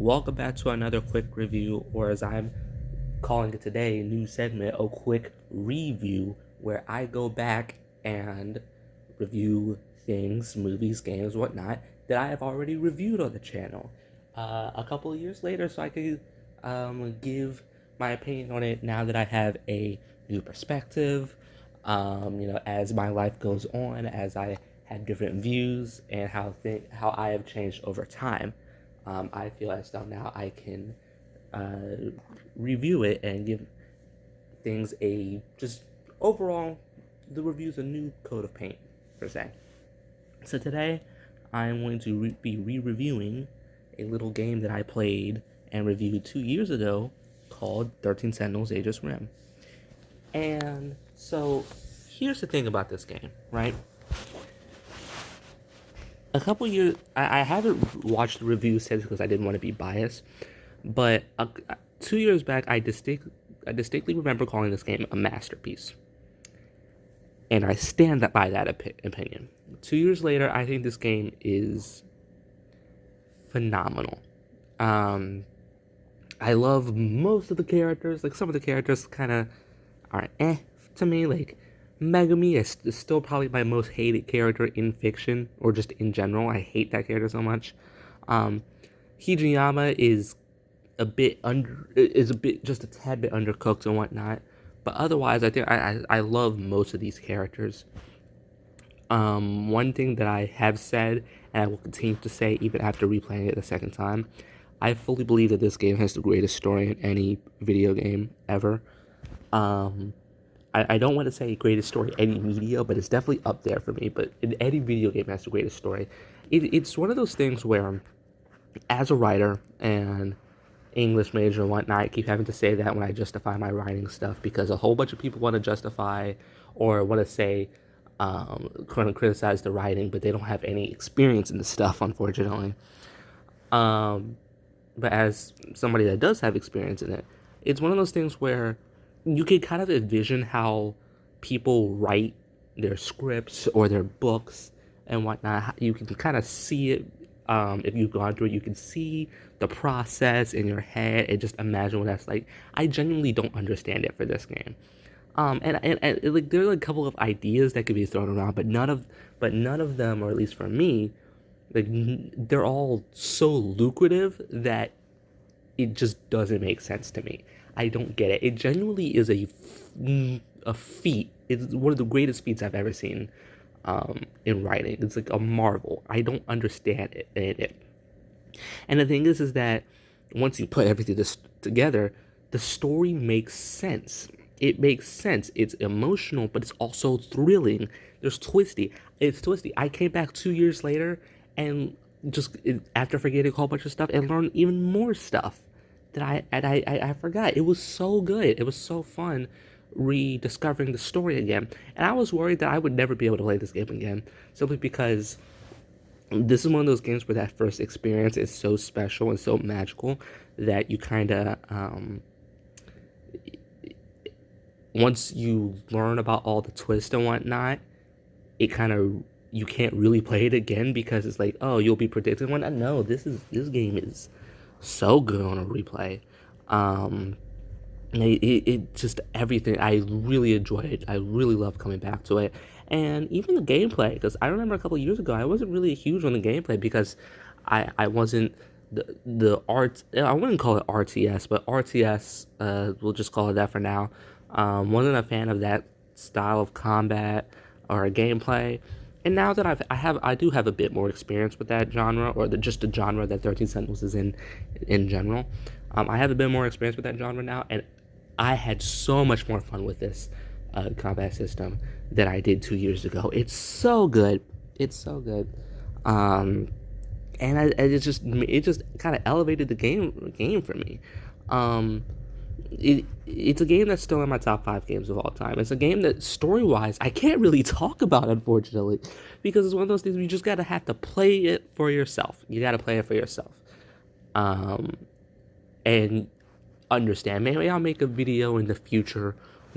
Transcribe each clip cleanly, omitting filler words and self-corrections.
Welcome back to another quick review, or as I'm calling it today, new segment, a quick review, where I go back and review things, movies, games, whatnot, that I have already reviewed on the channel a couple of years later, so I could give my opinion on it now that I have a new perspective. As my life goes on, as I have different views and how I have changed over time. I feel as though now I can review it and give things a just overall the reviews a new coat of paint per se. So today I'm going to be re-reviewing a little game that I played and reviewed 2 years ago called 13 Sentinels Aegis Rim. And so here's the thing about this game, right? A couple years, I haven't watched the reviews since because I didn't want to be biased, but 2 years back, I distinctly remember calling this game a masterpiece, and I stand by that opinion. 2 years later, I think this game is phenomenal. I love most of the characters. Like, some of the characters kind of are to me. Like, Megami is still probably my most hated character in fiction, or just in general. I hate that character so much. Hijiyama is just a tad bit undercooked and whatnot, but otherwise, I think I love most of these characters. One thing that I have said, and I will continue to say even after replaying it the second time, I fully believe that this game has the greatest story in any video game ever. I don't want to say greatest story any media, but it's definitely up there for me. But in any video game has the greatest story. It's one of those things where, as a writer and English major and whatnot, I keep having to say that when I justify my writing stuff, because a whole bunch of people want to justify or want to say, kind of criticize the writing, but they don't have any experience in the stuff, unfortunately. But as somebody that does have experience in it, it's one of those things where you can kind of envision how people write their scripts or their books and whatnot. You can kind of see it. If you've gone through it, you can see the process in your head and just imagine what that's like. I genuinely don't understand it for this game. And like, there are a couple of ideas that could be thrown around, but none of them, or at least for me, like, they're all so lucrative that it just doesn't make sense to me. I don't get it. It genuinely is a feat. It's one of the greatest feats I've ever seen in writing. It's like a marvel. I don't understand it. And the thing is that once you put everything together, the story makes sense. It makes sense. It's emotional, but it's also thrilling. It's twisty. I came back 2 years later and just after forgetting a whole bunch of stuff and learned even more stuff that I forgot. It was so good. It was so fun rediscovering the story again. And I was worried that I would never be able to play this game again, simply because this is one of those games where that first experience is so special and so magical that you kind of once you learn about all the twists and whatnot, it kind of, you can't really play it again because it's like, oh, you'll be predicting one. No, this game is so good on a replay. It just everything. I really enjoy it. I really love coming back to it, and even the gameplay. Because I remember a couple of years ago, I wasn't really huge on the gameplay because I wasn't the art. I wouldn't call it RTS, but RTS. We'll just call it that for now. Wasn't a fan of that style of combat or gameplay. And now that I do have a bit more experience with that genre, or just the genre that 13 Sentinels is in general. I have a bit more experience with that genre now, and I had so much more fun with this combat system than I did 2 years ago. It's so good. It's so good. And it just kind of elevated the game for me. It's a game that's still in my top 5 games of all time. It's a game that story-wise I can't really talk about, unfortunately, because it's one of those things where you just have to play it for yourself. You gotta play it for yourself, and understand. Maybe I'll make a video in the future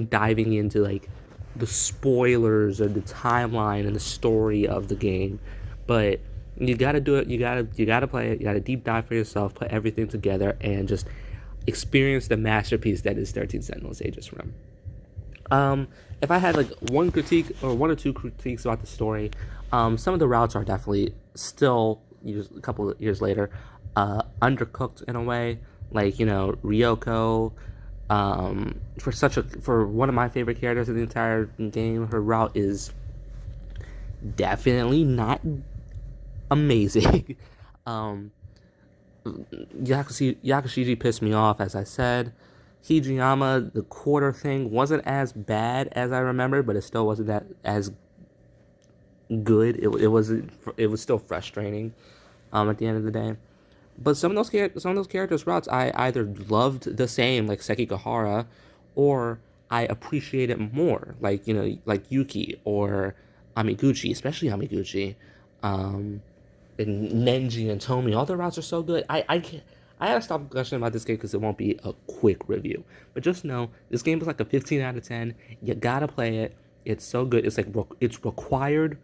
diving into like the spoilers or the timeline and the story of the game, but You gotta do it. You gotta play it. You gotta deep dive for yourself. Put everything together and just experience the masterpiece that is 13 Sentinels Aegis Rim. If I had like one critique or one or two critiques about the story, some of the routes are definitely still a couple of years later, undercooked in a way. Like Ryoko, for one of my favorite characters in the entire game, her route is definitely not amazing. um, Yakushiji pissed me off, as I said. Hijiyama, the quarter thing wasn't as bad as I remember, but it still wasn't that as good. It was still frustrating. At the end of the day, but some of those characters' routes I either loved the same, like Sekigahara, or I appreciate it more, like like Yuki or Amiguchi, especially Amiguchi. Um, and Nenji and Tomi, all their routes are so good. I gotta stop gushing about this game because it won't be a quick review. But just know this game is like a 15 out of 10. You gotta play it. It's so good. It's like it's required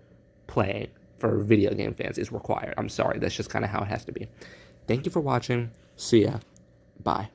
playing for video game fans. It's required. I'm sorry. That's just kind of how it has to be. Thank you for watching. See ya. Bye.